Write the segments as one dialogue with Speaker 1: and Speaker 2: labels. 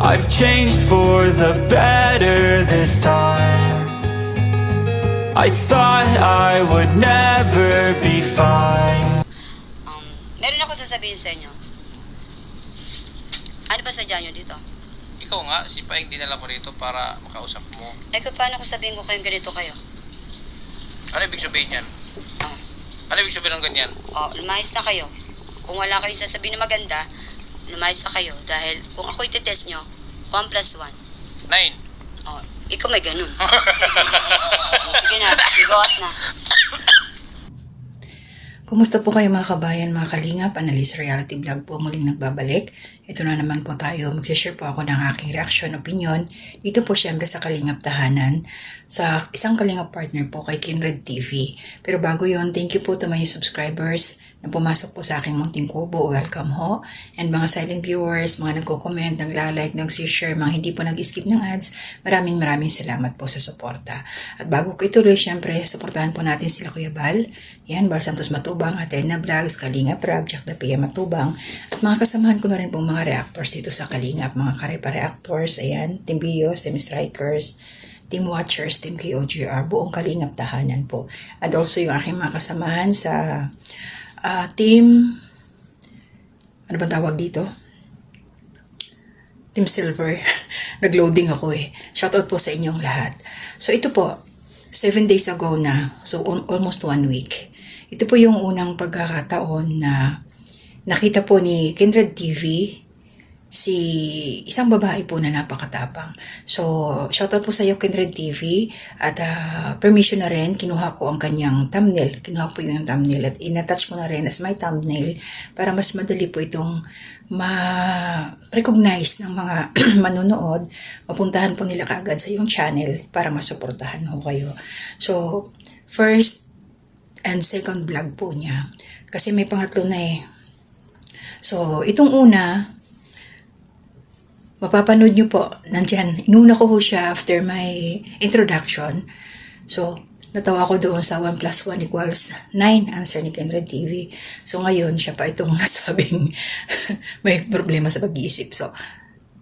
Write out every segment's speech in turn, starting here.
Speaker 1: I've changed for the better this time. I thought I would never be fine.
Speaker 2: Meron ako sasabihin sa inyo. Ano ba sadya nyo dito?
Speaker 3: Ikaw nga, si Paeng dinala ko rito para makausap mo.
Speaker 2: Eh, kung paano ko sabihin ko kayong ganito kayo?
Speaker 3: Ano ibig sabihin yan?
Speaker 2: Oh,
Speaker 3: Ano ibig sabihin ng ganyan?
Speaker 2: lumayas na kayo. Kung wala kayong sasabihin na maganda, lumayas na kayo. Dahil kung ako itetest nyo, 1 plus 1.
Speaker 3: 9.
Speaker 2: Oh, ikaw may ganun. Sige na, igot na.
Speaker 4: Kumusta po kayo mga kabayan, mga kalingap? Analyst Reality Vlog po muling nagbabalik. Ito na naman po tayo. Magsishare po ako ng aking reaction, opinion. Dito po syempre sa Kalingap Tahanan. Sa isang Kalingap partner po kay Kindred TV. Pero bago yon, thank you po to my subscribers na pumasok po sa aking munting kubo. Welcome ho. And mga silent viewers, mga nagko-comment, nagla-like, nag-share, mga hindi po nag-skip ng ads. Maraming salamat po sa suporta. At bago ko ituloy, syempre, suportahan po natin sila Kuya Bal. Yan, Bal Santos Matubang, Atena Vlogs, Kalingap Rab, Jack the PM Matubang. At mga kasamahan ko na rin pong mga reactors dito sa Kalingap, mga karepa-reactors, ayan, Team Bios, Team Strikers, Team Watchers, Team KOGR, buong Kalingap Tahanan po. And also yung aking mga kasamahan sa Team, ano ba tawag dito? Team Silver. Nag-loading ako eh. Shoutout po sa inyong lahat. So ito po, 7 days ago na, so almost 1 week. Ito po yung unang pagkakataon na nakita po ni Kindred TV si isang babae po na napakatapang. So, shoutout po sa iyo Kindred TV at permission na rin, kinuha ko ang kanyang thumbnail. Kinuha po yung thumbnail at inattach ko na rin as my thumbnail para mas madali po itong ma-recognize ng mga manonood. Mapuntahan po nila kaagad sa yung channel para masuportahan ho kayo. So, first and second vlog po niya. Kasi may pangatlo na eh. So, itong una, mapapanood nyo po, nandyan, inuna ko ho siya after my introduction. So, natawa ko doon sa 1 plus 1 equals 9, answer ni Kindred TV. So, ngayon, siya pa itong nasabing may problema sa pag-iisip. So,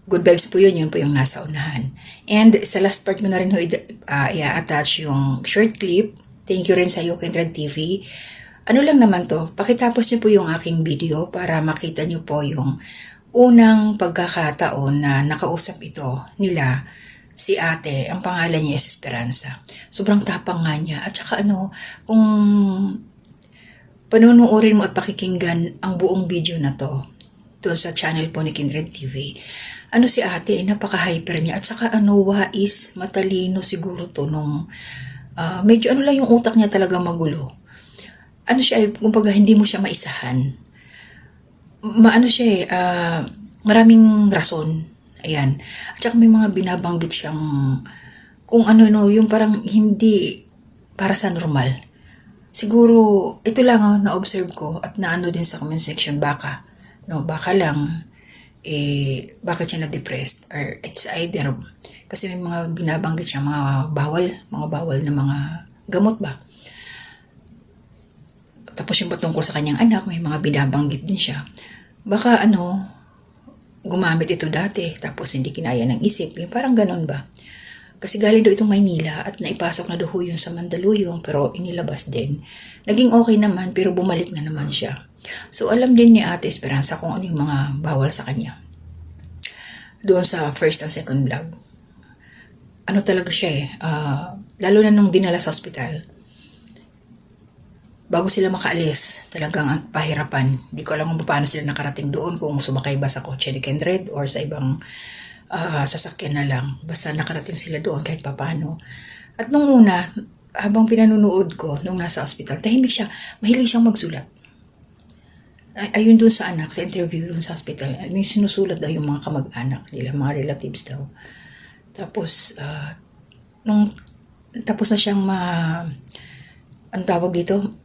Speaker 4: good vibes po yun po yung nasa unahan. And sa last part ko na rin ho, i-attach yung short clip. Thank you rin sa iyo, Kindred TV. Ano lang naman to, pakitapos niyo po yung aking video para makita niyo po yung unang pagkakataon na nakausap ito nila si ate, ang pangalan niya is Esperanza. Sobrang tapang nga niya. At saka kung panunuorin mo at pakikinggan ang buong video na to, doon sa channel po ni Kindred TV, si ate, napaka-hyper niya. At saka wais, matalino siguro to nung, medyo lang yung utak niya talaga magulo. Siya, kumbaga hindi mo siya maisahan. Maraming rason. Ayan. At saka may mga binabanggit siyang kung yung parang hindi para sa normal. Siguro, ito lang na-observe ko at naano din sa comment section, baka lang, bakit siya na-depressed or it's either, kasi may mga binabanggit siya, mga bawal na mga gamot ba? Tapos yung patungkol sa kanyang anak, may mga binabanggit din siya. Baka gumamit ito dati, tapos hindi kinaya ng isip. Yung parang ganun ba? Kasi galing doon itong Maynila at naipasok na doon yun sa Mandaluyong, pero inilabas din. Naging okay naman, pero bumalik na naman siya. So alam din ni Ate Esperanza kung ano yung mga bawal sa kanya. Doon sa first and second vlog. Talaga siya lalo na nung dinala sa ospital. Bago sila makaalis, talagang pahirapan. Hindi ko alam kung paano sila nakarating doon, kung sumakay ba sa kotse ni Kindred or sa ibang sasakyan na lang. Basta nakarating sila doon kahit papaano. At nung una, habang pinanunood ko, nung nasa ospital, tahimik siya, mahilig siyang magsulat. Ayun doon sa anak, sa interview doon sa hospital, may sinusulat daw yung mga kamag-anak nila, mga relatives daw. Tapos, tapos na siyang ang tawag dito,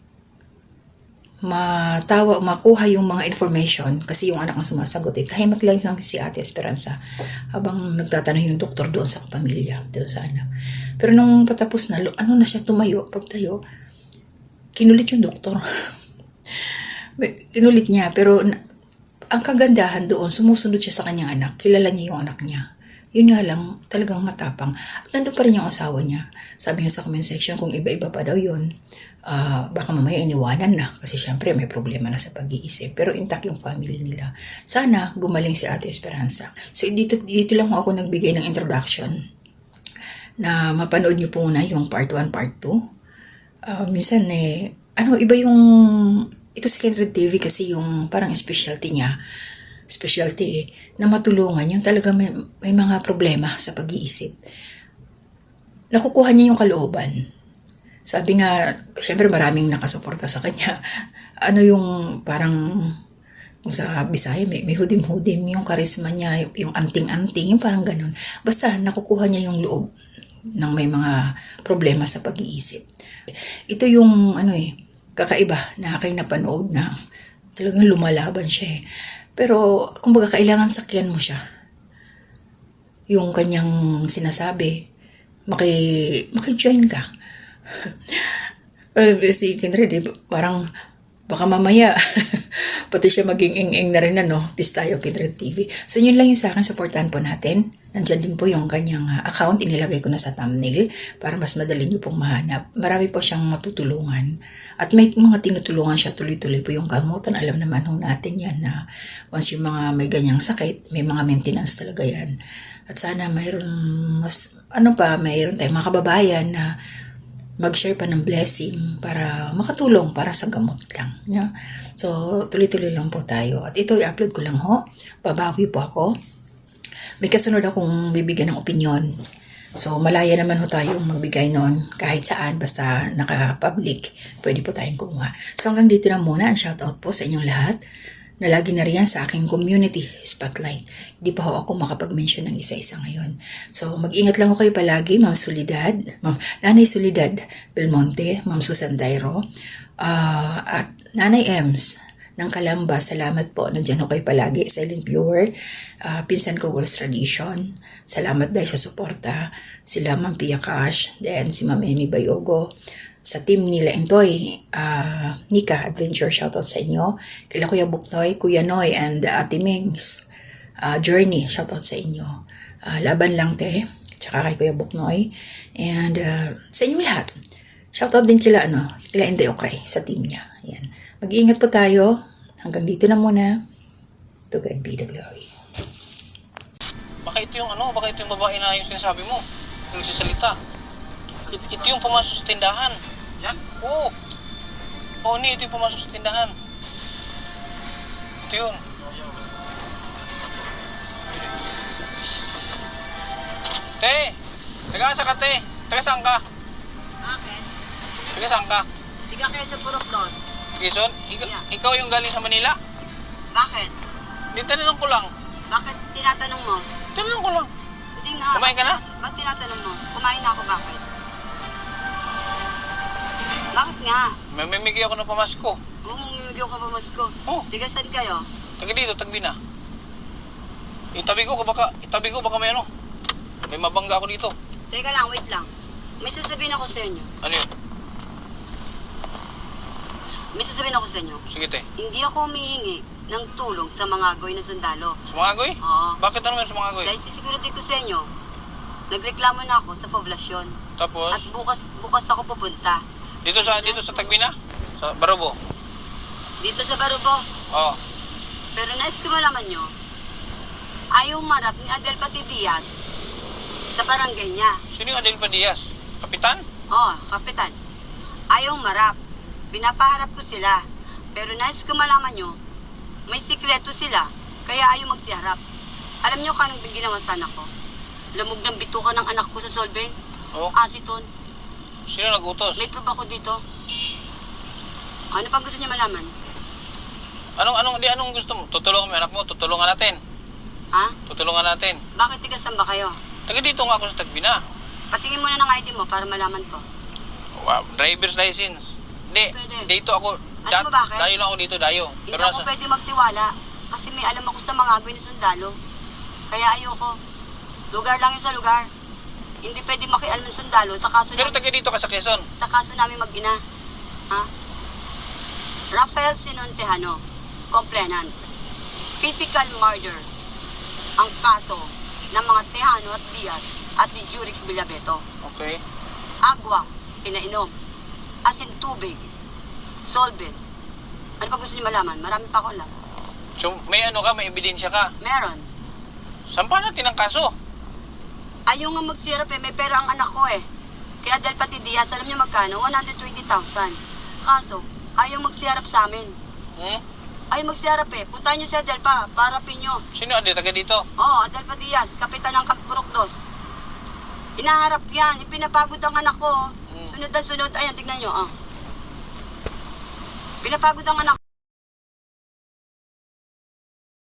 Speaker 4: makuha yung mga information kasi yung anak ang sumasagot. Tahimik lang si Ate Esperanza habang nagtatanong yung doktor doon sa pamilya, doon sa anak. Pero nung patapos na, na siya tumayo, pagtayo, kinulit yung doktor. Kinulit niya, pero ang kagandahan doon, sumusunod siya sa kanyang anak. Kilala niya yung anak niya. Yun nga lang, talagang matapang. At nandun pa rin yung asawa niya. Sabi niya sa comment section, kung iba-iba pa daw yun, baka mamaya iniwanan na. Kasi syempre may problema na sa pag-iisip. Pero intact yung family nila. Sana gumaling si Ate Esperanza. So dito lang ako nagbigay ng introduction na mapanood niyo po na yung part 1, part 2. Minsan iba yung, ito si Kindred TV kasi yung parang specialty niya, na matulungan yung talaga may mga problema sa pag-iisip. Nakukuha niya yung kalooban. Sabi nga, syempre maraming nakasuporta sa kanya. Ano yung parang, kung sa Bisaya, may hudim-hudim yung karisma niya, yung anting-anting, yung parang ganun. Basta nakukuha niya yung loob ng may mga problema sa pag-iisip. Ito yung kakaiba na aking napanood na talagang lumalaban siya . Pero kumbaga kailangan sakyan mo siya. Yung kanyang sinasabi, maki-join ka. Si Kindred, parang baka mamaya pati siya maging ing-ing na rin peace tayo Kindred TV. So yun lang yung sa akin, supportahan po natin. Nandyan din po yung kanyang account, inilagay ko na sa thumbnail para mas madali nyo pong mahanap. Marami po siyang matutulungan. At may mga tinutulungan siya, tuloy-tuloy po yung gamutan. Alam naman natin yan na once yung mga may ganyang sakit, may mga maintenance talaga yan. At sana mayroon tayong mga kababayan na mag-share pa ng blessing para makatulong para sa gamot lang. Yeah? So, tuloy-tuloy lang po tayo. At ito, i-upload ko lang ho. Babawi po ako. May kasunod akong bibigyan ng opinion. So, malaya naman ho tayong magbigay nun kahit saan, basta naka-public, pwede po tayong kumuha. So, hanggang dito na muna ang shoutout po sa inyong lahat na lagi na riyan sa aking community spotlight. Di pa ho ako makapag-mention ng isa-isa ngayon. So, mag-ingat lang ho kayo palagi, Ma'am Nanay Soledad Belmonte, Ma'am Susan Dairo, at Nanay Ems ng Kalamba. Salamat po, nandiyan ho kayo palagi. Silent viewer, pinsan ko Walls Tradition. Salamat dahil sa suporta. Sila Ma'am Pia Cash, then si Ma'am Amy Bayogo. Sa team nila Entoy, Nika Adventure, shoutout sa inyo. Kila Kuya Buknoy, Kuya Noy, and Ate Mings, Journey, shoutout sa inyo. Laban lang te, tsaka kay Kuya Buknoy. And sa inyo lahat, shoutout din kila Inday Okray sa team niya. Ayan. Mag-iingat po tayo. Hanggang dito na muna. To God be the glory.
Speaker 3: Baka ito yung babae na yung sinasabi mo. Yung nagsasalita. Ito yung pumasok sa tindahan. Yan? Oo. Oo, ito yung pumasok sa tindahan. Ito yun. Te! Taga-asa ka, te? Taga-saan ka?
Speaker 2: Bakit?
Speaker 3: Taga-saan ka?
Speaker 2: Siga kayo sa Puroklos.
Speaker 3: Quezon? Ikaw yung galing sa Manila?
Speaker 2: Bakit?
Speaker 3: Di, tanong ko lang.
Speaker 2: Bakit tinatanong mo?
Speaker 3: Tanong ko lang.
Speaker 2: Hindi nga.
Speaker 3: Kumain ka na?
Speaker 2: Ba't tinatanong mo? Kumain na ako, bakit? Bakit nga?
Speaker 3: May mimigay ako ng pamasko.
Speaker 2: Mumimigay ka pa masko.
Speaker 3: Oh.
Speaker 2: Tiga saan kayo?
Speaker 3: Taga dito, Tagbina. Itabi ko baka may may mabangga ako dito.
Speaker 2: Teka lang, wait lang. May sasabihin ako sa inyo.
Speaker 3: Ano yun?
Speaker 2: May sasabihin ako sa inyo.
Speaker 3: Sige, te.
Speaker 2: Hindi ako humihingi ng tulong sa mga agoy na sundalo.
Speaker 3: Sa mga agoy?
Speaker 2: Oo.
Speaker 3: Bakit ano meron sa mga agoy?
Speaker 2: Dahil sisigurity ko sa inyo, nagreklamo na ako sa poblasyon.
Speaker 3: Tapos,
Speaker 2: At bukas ako pupunta.
Speaker 3: dito sa Tagbina? Sa Barubo?
Speaker 2: Dito sa Barubo.
Speaker 3: Oo.
Speaker 2: Pero nais ko malaman nyo, ayaw marap ni Adelpati Diaz sa barangay niya.
Speaker 3: Sino yung Adel Diaz? Kapitan?
Speaker 2: Oo, kapitan. Ayaw marap. Pinapaharap ko sila. Pero nais ko malaman nyo, may sikreto sila, kaya ayaw magsiharap. Alam nyo kanong ginawa sa anak ko? Lamog ng bituka ng anak ko sa solving.
Speaker 3: Oo.
Speaker 2: Aceton.
Speaker 3: Sino nag-utos?
Speaker 2: May proof ako dito. Ano pa gusto niya malaman?
Speaker 3: Anong gusto mo? Tutulungan mo yung anak mo? Tutulungan natin.
Speaker 2: Ha?
Speaker 3: Tutulungan natin.
Speaker 2: Bakit tiga saan ba kayo?
Speaker 3: Taga dito nga ako sa Tagbina.
Speaker 2: Patingin muna ng ID mo para malaman ko.
Speaker 3: Wow, driver's license. Hindi,
Speaker 2: Pwede.
Speaker 3: dito ako.
Speaker 2: Alam mo bakit?
Speaker 3: Dayo lang ako dito, dayo.
Speaker 2: Hindi ako pwede magtiwala kasi may alam ako sa mga agoy na sundalo. Kaya ayoko. Lugar lang yun sa lugar. Hindi pwede makialam ng sundalo sa kaso
Speaker 3: Pero
Speaker 2: namin,
Speaker 3: taga dito ka sa Quezon.
Speaker 2: sa kaso namin mag-ina. Ha? Rafael Sinon Tejano, complainant. Physical murder ang kaso ng mga Tejano at Diaz at ni Jurix Villabeto.
Speaker 3: Okay.
Speaker 2: Agwa, pinainom. Asin tubig. Solvent. Ano pa gusto niyo malaman? Marami pa ako lang.
Speaker 3: So, may ano ka, may ebidensya ka.
Speaker 2: Meron.
Speaker 3: Sampa natin ang kaso.
Speaker 2: Ayaw nga magsirap eh, may pera ang anak ko eh. Kaya dahil pati Diaz, alam niyo magkano? 120,000. Kaso, ayaw magsirap sa amin.
Speaker 3: Hmm?
Speaker 2: Ayaw magsirap eh. Puntahan niyo si Adelpa, parapin niyo.
Speaker 3: Sino ade taga dito?
Speaker 2: Oo, Adelpa Diaz, kapitan ng Campurok 2. Inaharap yan, ipinapagod ang anak ko. Sunod na sunod, ayan, tignan niyo. Pinapagod ang anak